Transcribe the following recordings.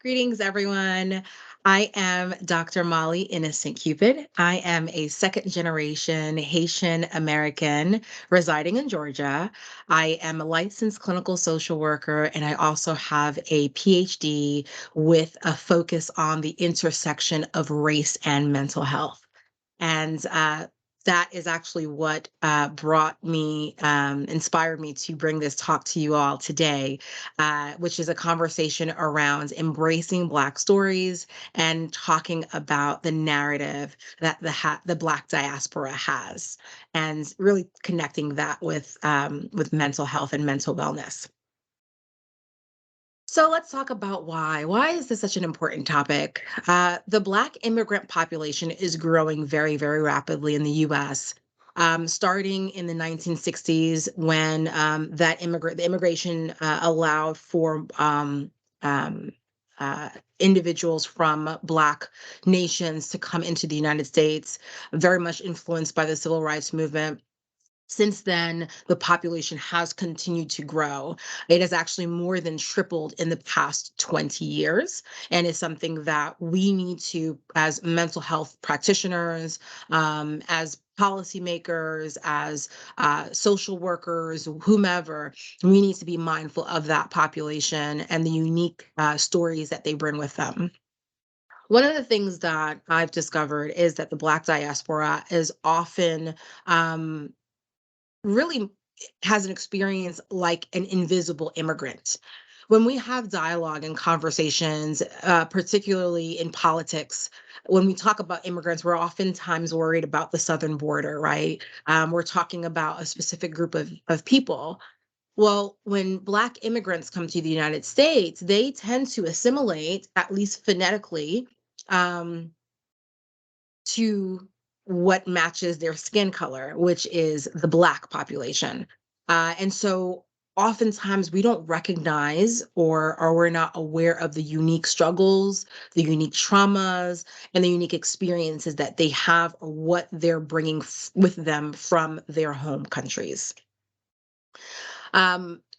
Greetings, everyone. I am Dr. Mollie Innocent-Cupid. I am a second generation Haitian American residing in Georgia. I am a licensed clinical social worker, and I also have a PhD with a focus on the intersection of race and mental health. And that is actually what inspired me to bring this talk to you all today, which is a conversation around embracing Black stories and talking about the narrative that the Black diaspora has, and really connecting that with mental health and mental wellness. So let's talk about why. Why is this such an important topic? The Black immigrant population is growing very, very rapidly in the US. Starting in the 1960s, when the immigration allowed for um, individuals from Black nations to come into the United States, very much influenced by the Civil Rights Movement. Since then, the population has continued to grow. It has actually more than tripled in the past 20 years, and is something that we need to, as mental health practitioners, as policymakers, as social workers, whomever, we need to be mindful of that population and the unique stories that they bring with them. One of the things that I've discovered is that the Black diaspora is often really has an experience like an invisible immigrant. When we have dialogue and conversations, particularly in politics, when we talk about immigrants, we're oftentimes worried about the southern border, right? We're talking about a specific group of people. Well, when Black immigrants come to the United States, they tend to assimilate, at least phonetically, um, to what matches their skin color, which is the Black population. And so oftentimes we don't recognize or we're not aware of the unique struggles, the unique traumas, and the unique experiences that they have or what they're bringing with them from their home countries.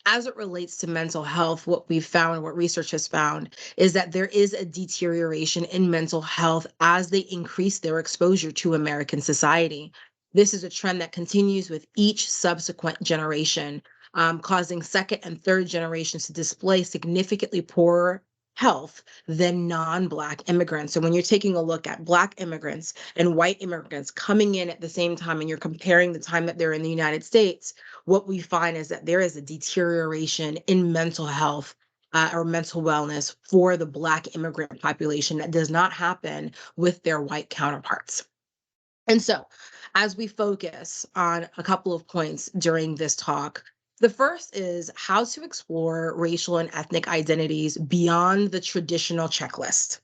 As it relates to mental health, what we've found, what research has found, is that there is a deterioration in mental health as they increase their exposure to American society. This is a trend that continues with each subsequent generation, causing second and third generations to display significantly poorer health than non-Black immigrants. So when you're taking a look at Black immigrants and white immigrants coming in at the same time, and you're comparing the time that they're in the United States, what we find is that there is a deterioration in mental health or mental wellness for the Black immigrant population that does not happen with their white counterparts. And so, as we focus on a couple of points during this talk, the first is how to explore racial and ethnic identities beyond the traditional checklist.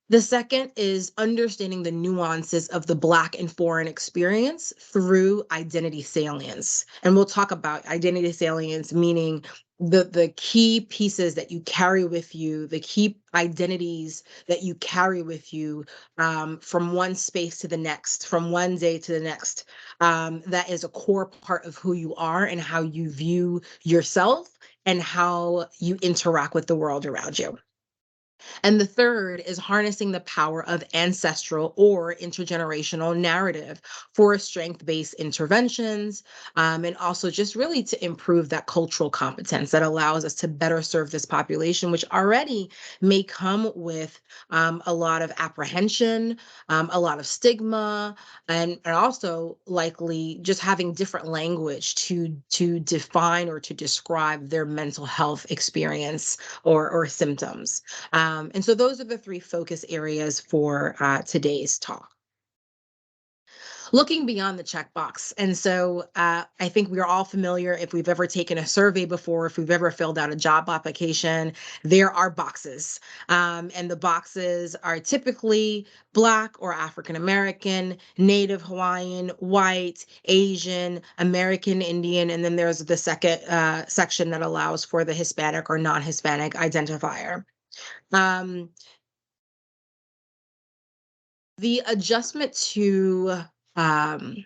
The second is understanding the nuances of the Black and foreign experience through identity salience. And we'll talk about identity salience, meaning the key pieces that you carry with you, the key identities that you carry with you, from one space to the next, from one day to the next. That is a core part of who you are and how you view yourself and how you interact with the world around you. And the third is harnessing the power of ancestral or intergenerational narrative for strength-based interventions, and also just really to improve that cultural competence that allows us to better serve this population, which already may come with a lot of apprehension, a lot of stigma, and also likely just having different language to define or to describe their mental health experience or symptoms. And so those are the three focus areas for today's talk. Looking beyond the checkbox. And so I think we're all familiar, if we've ever taken a survey before, if we've ever filled out a job application, there are boxes. And the boxes are typically Black or African American, Native Hawaiian, white, Asian, American Indian, and then there's the second section that allows for the Hispanic or non-Hispanic identifier. Um, the adjustment to um,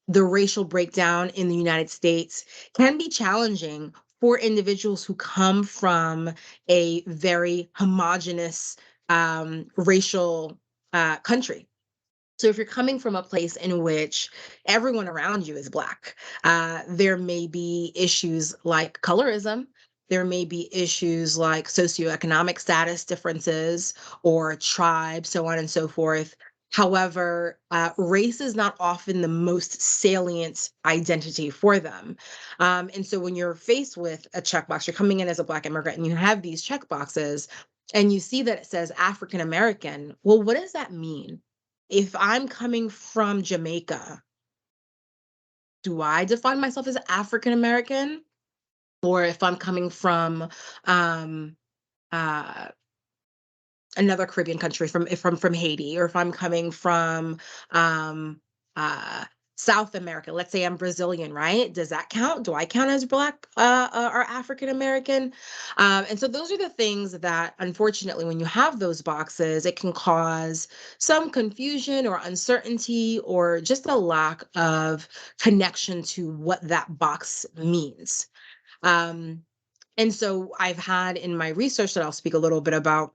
the racial breakdown in the United States can be challenging for individuals who come from a very homogenous racial country. So if you're coming from a place in which everyone around you is Black, there may be issues like colorism. There may be issues like socioeconomic status differences or tribe, so on and so forth. However, race is not often the most salient identity for them. And so when you're faced with a checkbox, you're coming in as a Black immigrant and you have these checkboxes and you see that it says African American, well, what does that mean? If I'm coming from Jamaica, do I define myself as African American? Or if I'm coming from um, uh, another Caribbean country, from Haiti, or if I'm coming from um, uh, South America, let's say I'm Brazilian, right? Does that count? Do I count as Black or African American? And so those are the things that, unfortunately, when you have those boxes, it can cause some confusion or uncertainty or just a lack of connection to what that box means. Um, and so I've had in my research that I'll speak a little bit about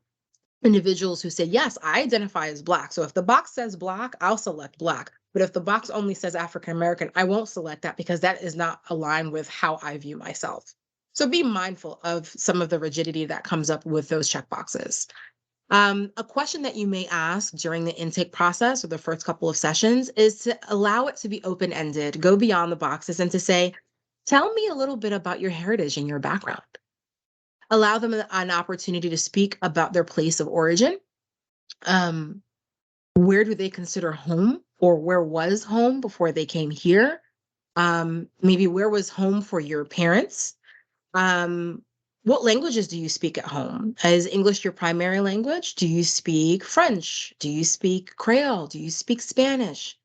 individuals who say, yes, I identify as Black. So if the box says Black, I'll select Black. But if the box only says African American, I won't select that because that is not aligned with how I view myself. So be mindful of some of the rigidity that comes up with those checkboxes. A question that you may ask during the intake process or the first couple of sessions is to allow it to be open-ended, go beyond the boxes, and to say, tell me a little bit about your heritage and your background. Allow them an opportunity to speak about their place of origin. Um, where do they consider home, or where was home before they came here? Maybe where was home for your parents? Um, what languages do you speak at home? Is English your primary language? Do you speak French? Do you speak Creole? Do you speak Spanish?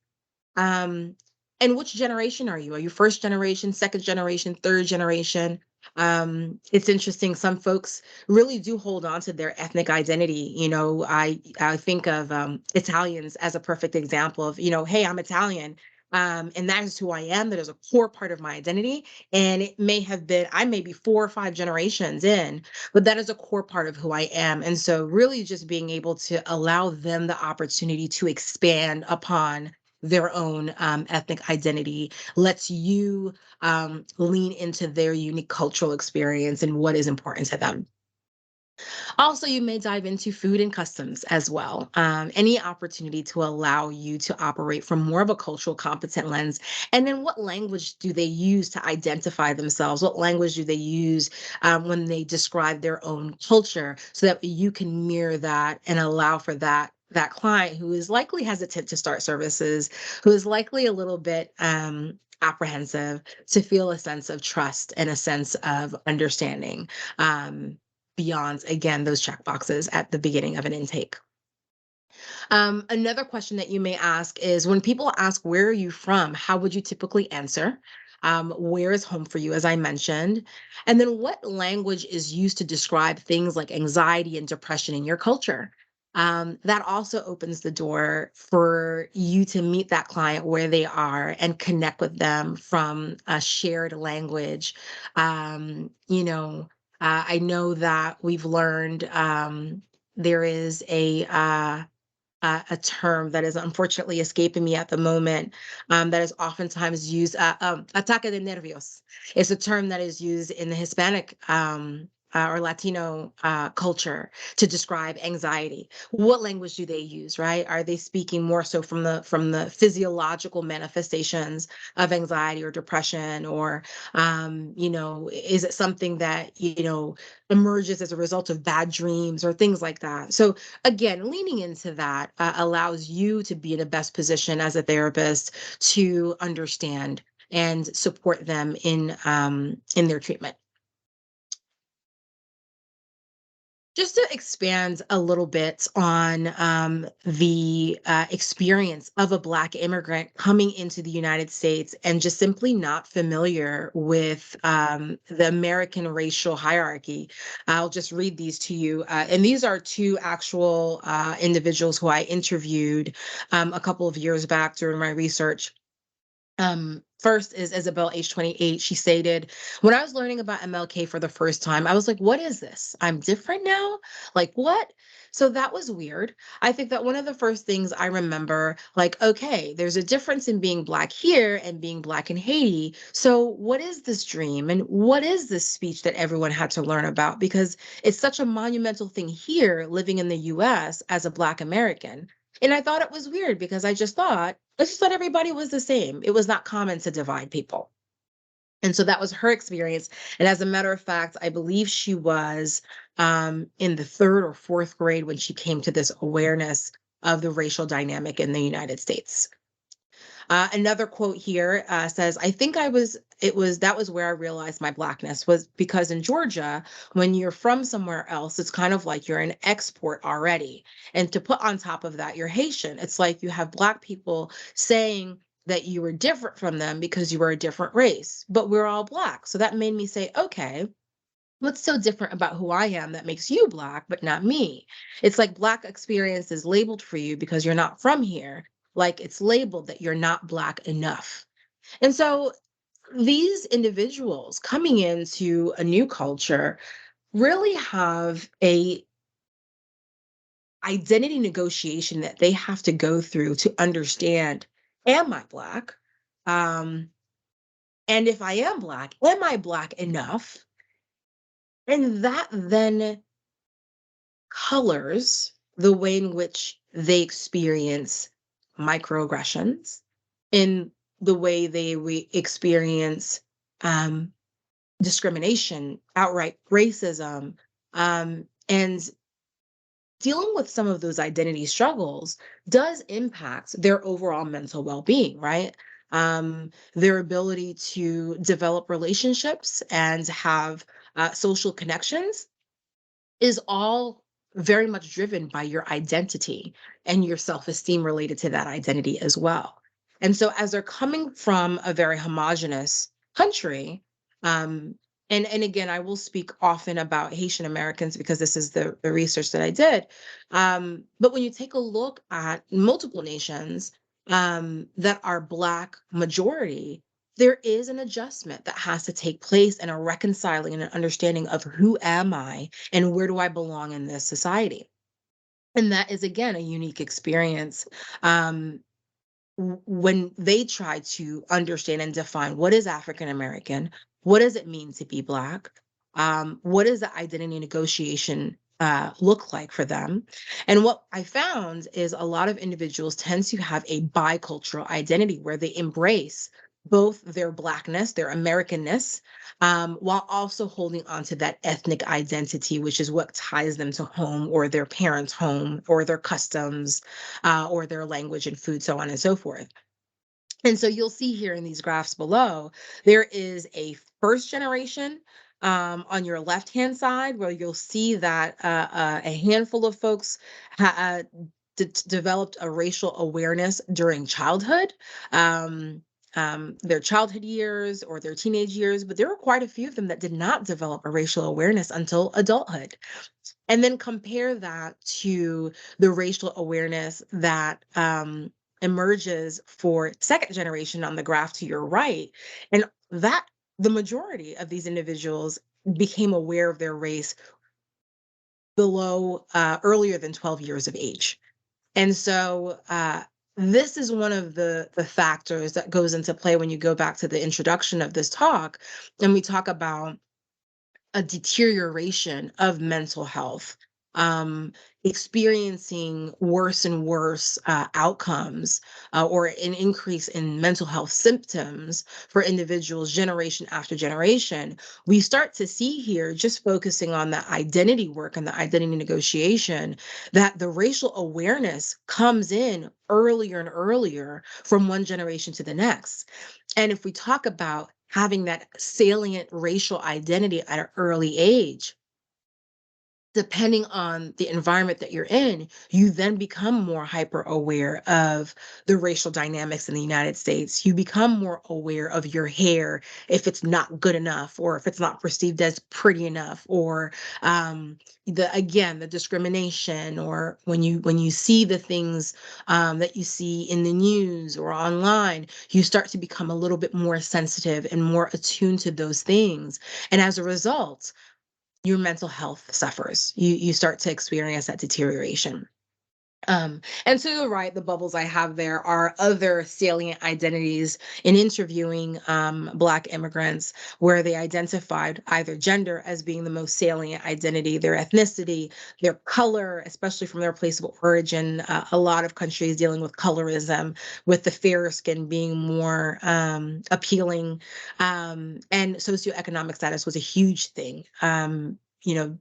Um, and which generation are you? Are you first generation, second generation, third generation? It's interesting. Some folks really do hold on to their ethnic identity. I think of Italians as a perfect example of, hey, I'm Italian. And that is who I am. That is a core part of my identity. And it may have been, I may be 4 or 5 generations in, but that is a core part of who I am. And so really just being able to allow them the opportunity to expand upon their own ethnic identity lets you lean into their unique cultural experience and what is important to them. Also, you may dive into food and customs as well. Any opportunity to allow you to operate from more of a cultural competent lens. And then what language do they use to identify themselves? What language do they use when they describe their own culture so that you can mirror that and allow for that client who is likely hesitant to start services, who is likely a little bit apprehensive, to feel a sense of trust and a sense of understanding. Beyond, again, those check boxes at the beginning of an intake. Another question that you may ask is, when people ask, where are you from? How would you typically answer? Where is home for you, as I mentioned? And then what language is used to describe things like anxiety and depression in your culture? That also opens the door for you to meet that client where they are and connect with them from a shared language. I know that we've learned there is a term that is unfortunately escaping me at the moment, that is oftentimes used, ataque de nervios. It's a term that is used in the Hispanic or Latino culture to describe anxiety. What language do they use, right? Are they speaking more so from the physiological manifestations of anxiety or depression, or is it something that emerges as a result of bad dreams or things like that? So again, leaning into that allows you to be in the best position as a therapist to understand and support them in their treatment. Just to expand a little bit on the experience of a Black immigrant coming into the United States and just simply not familiar with the American racial hierarchy, I'll just read these to you. And these are 2 actual individuals who I interviewed a couple of years back during my research. First is Isabel, age 28. She stated, when I was learning about MLK for the first time, I was like, what is this? I'm different now? Like, what? So that was weird. I think that one of the first things I remember, like, okay, there's a difference in being Black here and being Black in Haiti. So, what is this dream? And what is this speech that everyone had to learn about? Because it's such a monumental thing here, living in the US as a Black American. And I thought it was weird because I just thought everybody was the same. It was not common to divide people. And so that was her experience. And as a matter of fact, I believe she was in the third or fourth grade when she came to this awareness of the racial dynamic in the United States. Another quote here says, I think that was where I realized my Blackness was because in Georgia, when you're from somewhere else, it's kind of like you're an export already. And to put on top of that, you're Haitian. It's like you have Black people saying that you were different from them because you were a different race, but we're all Black. So that made me say, okay, what's so different about who I am that makes you Black, but not me? It's like Black experience is labeled for you because you're not from here. Like it's labeled that you're not Black enough. And so these individuals coming into a new culture really have a identity negotiation that they have to go through to understand, am I Black? Um, and if I am Black, am I Black enough? And that then colors the way in which they experience microaggressions, in the way they experience um, discrimination, outright racism, and dealing with some of those identity struggles does impact their overall mental well-being, right? Their ability to develop relationships and have social connections is all very much driven by your identity and your self-esteem related to that identity as well. And so as they're coming from a very homogenous country, um, and again, I will speak often about Haitian Americans because this is the research that I did. But when you take a look at multiple nations that are Black majority, there is an adjustment that has to take place and a reconciling and an understanding of who am I and where do I belong in this society. And that is again a unique experience. When they try to understand and define what is African American, what does it mean to be Black, what does the identity negotiation look like for them. And what I found is a lot of individuals tend to have a bicultural identity where they embrace both their Blackness, their Americanness, while also holding on to that ethnic identity, which is what ties them to home or their parents' home or their customs or their language and food, so on and so forth. And so you'll see here in these graphs below, there is a first generation on your left-hand side where you'll see that a handful of folks developed a racial awareness during childhood, their childhood years or their teenage years, but there were quite a few of them that did not develop a racial awareness until adulthood. And then compare that to the racial awareness that emerges for second generation on the graph to your right. And that the majority of these individuals became aware of their race below earlier than 12 years of age. And so this is one of the factors that goes into play when you go back to the introduction of this talk and we talk about a deterioration of mental health, experiencing worse and worse outcomes or an increase in mental health symptoms for individuals generation after generation, we start to see here, just focusing on the identity work and the identity negotiation, that the racial awareness comes in earlier and earlier from one generation to the next. And if we talk about having that salient racial identity at an early age, depending on the environment that you're in, you then become more hyper aware of the racial dynamics in the United States. You become more aware of your hair if it's not good enough, or if it's not perceived as pretty enough, or the discrimination, or when you see the things that you see in the news or online, you start to become a little bit more sensitive and more attuned to those things. And as a result, your mental health suffers. You start to experience that deterioration. And so you're right, the bubbles I have there are other salient identities in interviewing Black immigrants, where they identified either gender as being the most salient identity, their ethnicity, their color, especially from their place of origin. A lot of countries dealing with colorism, with the fairer skin being more appealing. And socioeconomic status was a huge thing. You know,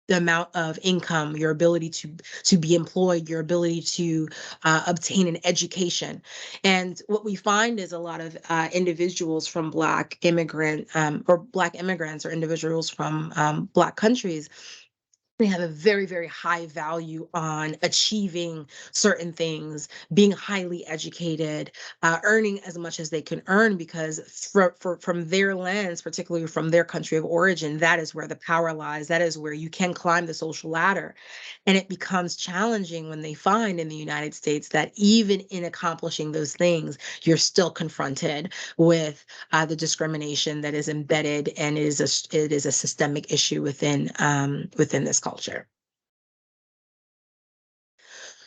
the amount of income, your ability to be employed, your ability to obtain an education. And what we find is a lot of individuals from Black immigrants, or individuals from Black countries, they have a very, very high value on achieving certain things, being highly educated, earning as much as they can earn, because from their lens, particularly from their country of origin, that is where the power lies. That is where you can climb the social ladder. And it becomes challenging when they find in the United States that even in accomplishing those things, you're still confronted with the discrimination that is embedded, and it is a systemic issue within this culture.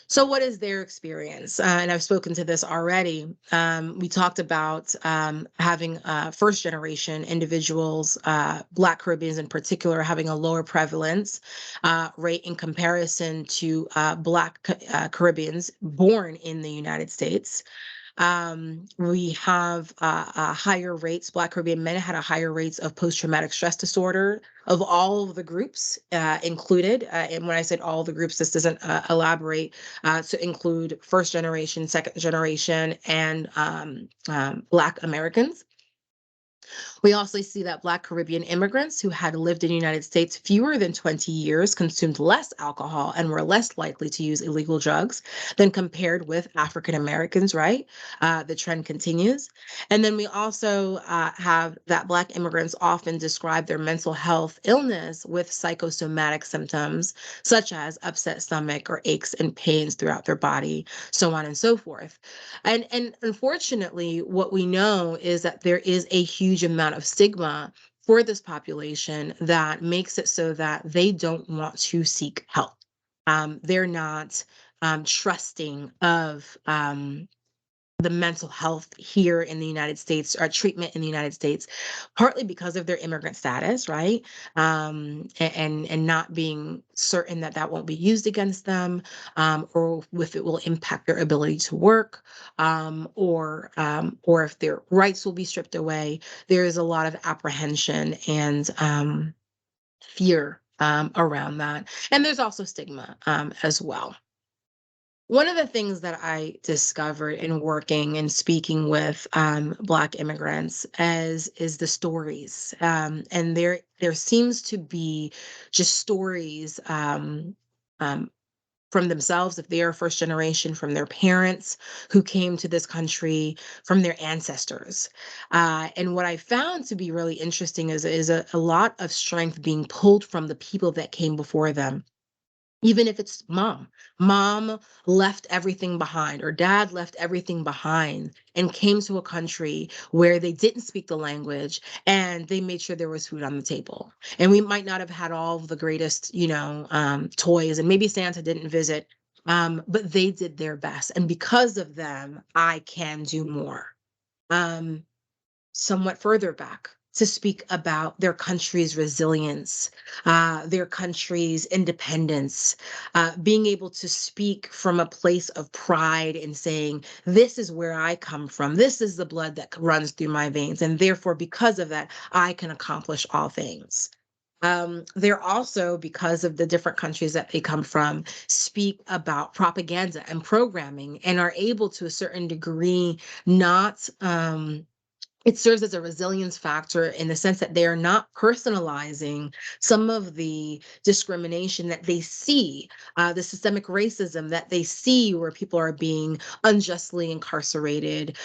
So, what is their experience? And I've spoken to this already. We talked about having first generation individuals, Black Caribbeans in particular, having a lower prevalence rate in comparison to Black Caribbeans born in the United States. We have higher rates. Black Caribbean men had a higher rates of post-traumatic stress disorder of all of the groups included. And when I said all the groups, this doesn't elaborate to include first generation, second generation, and Black Americans. We also see that Black Caribbean immigrants who had lived in the United States fewer than 20 years consumed less alcohol and were less likely to use illegal drugs than compared with African Americans, right? The trend continues. And then we also have that Black immigrants often describe their mental health illness with psychosomatic symptoms, such as upset stomach or aches and pains throughout their body, so on and so forth. And unfortunately, what we know is that there is a huge amount of stigma for this population that makes it so that they don't want to seek help. They're not trusting of the mental health here in the United States, or treatment in the United States, partly because of their immigrant status, right? And not being certain that that won't be used against them, or if it will impact their ability to work, or if their rights will be stripped away. There is a lot of apprehension and fear around that, and there's also stigma as well. One of the things that I discovered in working and speaking with Black immigrants is the stories, and there seems to be just stories um, from themselves, if they are first generation, from their parents who came to this country, from their ancestors. And what I found to be really interesting is a lot of strength being pulled from the people that came before them, even if it's mom left everything behind, or dad left everything behind and came to a country where they didn't speak the language, and they made sure there was food on the table. And we might not have had all of the greatest, toys, and maybe Santa didn't visit, but they did their best, and because of them I can do more. um, Somewhat further back, to speak about their country's resilience, their country's independence, being able to speak from a place of pride and saying, this is where I come from. This is the blood that runs through my veins. And therefore, because of that, I can accomplish all things. They're also, because of the different countries that they come from, speak about propaganda and programming, and are able to a certain degree not it serves as a resilience factor in the sense that they are not personalizing some of the discrimination that they see, the systemic racism that they see where people are being unjustly incarcerated,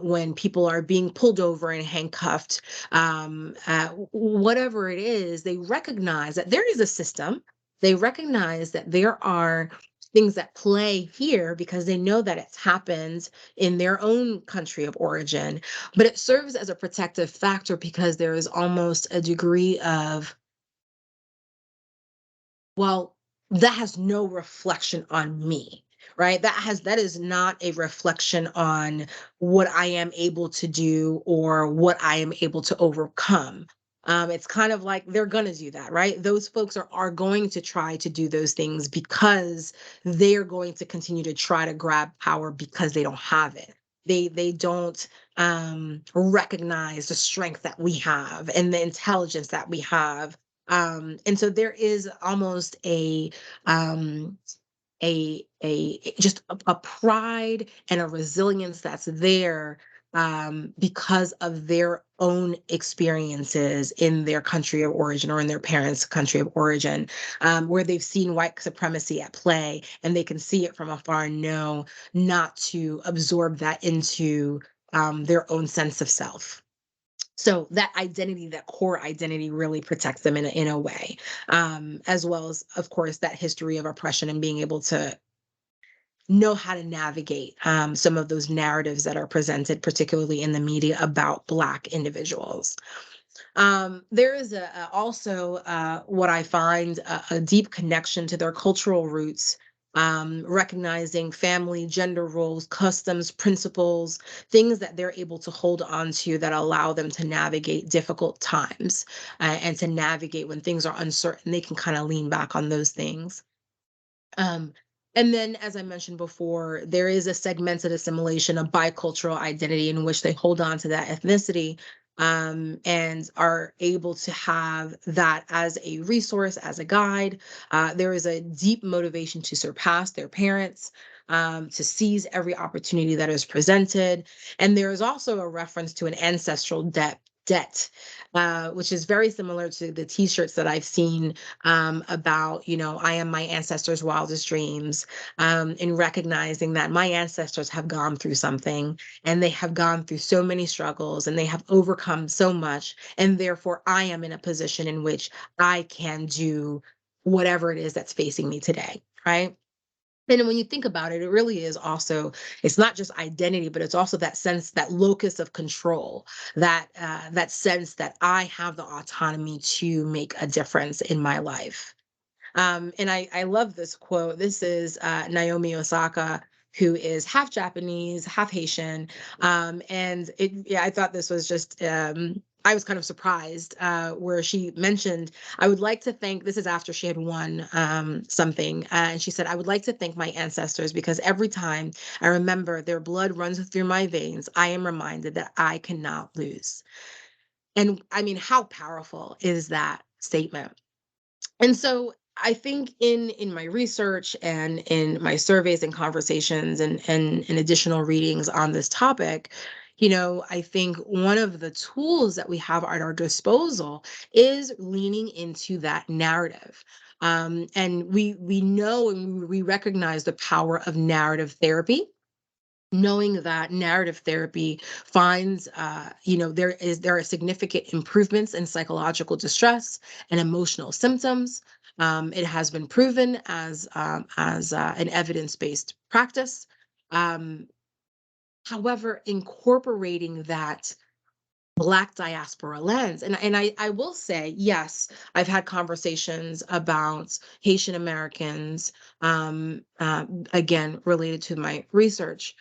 when people are being pulled over and handcuffed, whatever it is, they recognize that there is a system. They recognize that there are things that play here because they know that it's happened in their own country of origin, but it serves as a protective factor because there is almost a degree of, well, that has no reflection on me, right? That is not a reflection on what I am able to do or what I am able to overcome. It's kind of like they're gonna do that, right? Those folks are going to try to do those things because they're going to continue to try to grab power because they don't have it. They don't recognize the strength that we have and the intelligence that we have, and so there is almost um, just a pride and a resilience that's there, because of their own experiences in their country of origin or in their parents' country of origin, where they've seen white supremacy at play and they can see it from afar and know not to absorb that into their own sense of self. So that identity, that core identity, really protects them in a way, as well as, of course, that history of oppression and being able to know how to navigate some of those narratives that are presented, particularly in the media, about Black individuals. There is also what I find a deep connection to their cultural roots, recognizing family, gender roles, customs, principles, things that they're able to hold on to that allow them to navigate difficult times, and to navigate when things are uncertain. They can kind of lean back on those things. Um, and then, as I mentioned before, there is a segmented assimilation, a bicultural identity in which they hold on to that ethnicity, and are able to have that as a resource, as a guide. There is a deep motivation to surpass their parents, to seize every opportunity that is presented. And there is also a reference to an ancestral debt, which is very similar to the t-shirts that I've seen, about, I am my ancestors' wildest dreams, in recognizing that my ancestors have gone through something and they have gone through so many struggles and they have overcome so much. And therefore, I am in a position in which I can do whatever it is that's facing me today. Right. And when you think about it, it really is also, it's not just identity, but it's also that sense, that locus of control, that sense that I have the autonomy to make a difference in my life. And I love this quote. This is Naomi Osaka, who is half Japanese, half Haitian. And yeah, I thought this was just, I was kind of surprised, where she mentioned, I would like to thank, this is after she had won something. And she said, I would like to thank my ancestors because every time I remember their blood runs through my veins, I am reminded that I cannot lose. And I mean, how powerful is that statement? And so I think in my research and in my surveys and conversations and in additional readings on this topic, I think one of the tools that we have at our disposal is leaning into that narrative. And we know and we recognize the power of narrative therapy, knowing that narrative therapy finds, there are significant improvements in psychological distress and emotional symptoms. It has been proven as an evidence-based practice. um, However, incorporating that Black diaspora lens. And I will say, yes, I've had conversations about Haitian Americans, again, related to my research,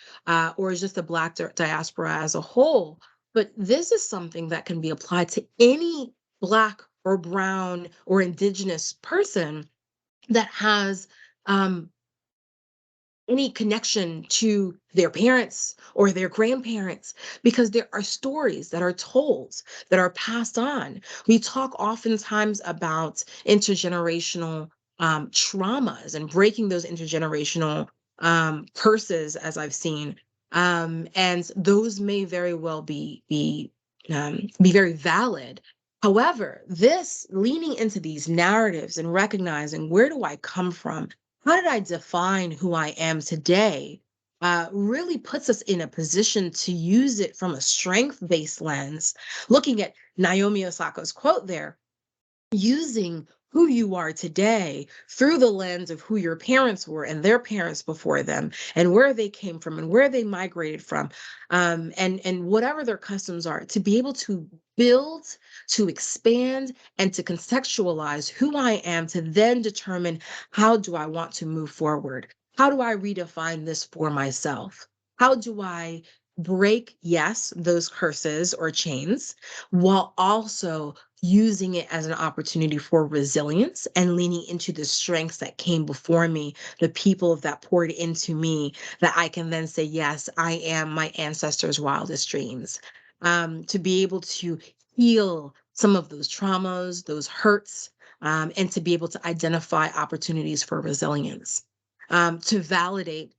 or just the Black diaspora as a whole. But this is something that can be applied to any Black or Brown or Indigenous person that has um, any connection to their parents or their grandparents, because there are stories that are told, that are passed on. We talk oftentimes about intergenerational traumas and breaking those intergenerational curses, as I've seen. And those may very well be very valid. However, this leaning into these narratives and recognizing, where do I come from? How did I define who I am today? Really puts us in a position to use it from a strength-based lens. Looking at Naomi Osaka's quote there, using who you are today through the lens of who your parents were and their parents before them, and where they came from and where they migrated from, and whatever their customs are, to be able to build, to expand, and to contextualize who I am, to then determine, how do I want to move forward? How do I redefine this for myself? How do I break, yes, those curses or chains, while also using it as an opportunity for resilience and leaning into the strengths that came before me, the people that poured into me, that I can then say, yes, I am my ancestors' wildest dreams. To be able to heal some of those traumas, those hurts, and to be able to identify opportunities for resilience, to validate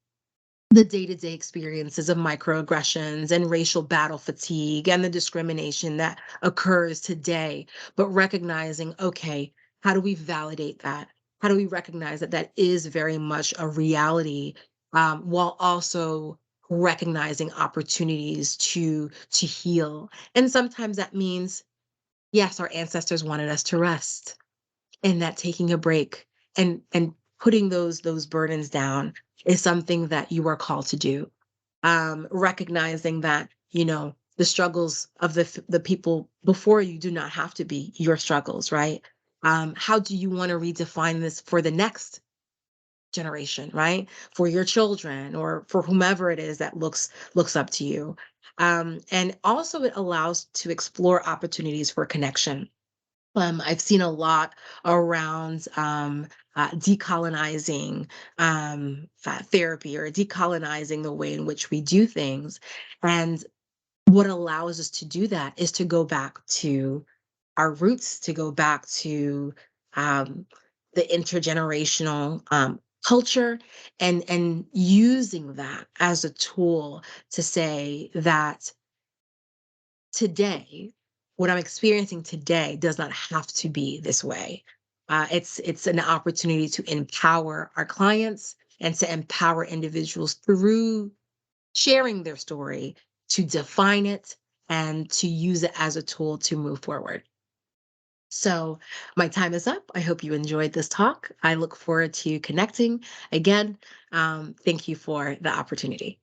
the day-to-day experiences of microaggressions and racial battle fatigue and the discrimination that occurs today, but recognizing, okay, how do we validate that? How do we recognize that that is very much a reality, while also recognizing opportunities to heal? And sometimes that means, yes, our ancestors wanted us to rest, and that taking a break and putting those burdens down is something that you are called to do. Recognizing that, the struggles of the people before you do not have to be your struggles, right? How do you want to redefine this for the next generation, right? For your children or for whomever it is that looks up to you. And also, it allows to explore opportunities for connection. I've seen a lot around decolonizing therapy, or decolonizing the way in which we do things. And what allows us to do that is to go back to our roots, to go back to um, the intergenerational culture, and using that as a tool to say that today, what I'm experiencing today does not have to be this way. It's an opportunity to empower our clients and to empower individuals through sharing their story, to define it and to use it as a tool to move forward. So my time is up. I hope you enjoyed this talk. I look forward to connecting again. Thank you for the opportunity.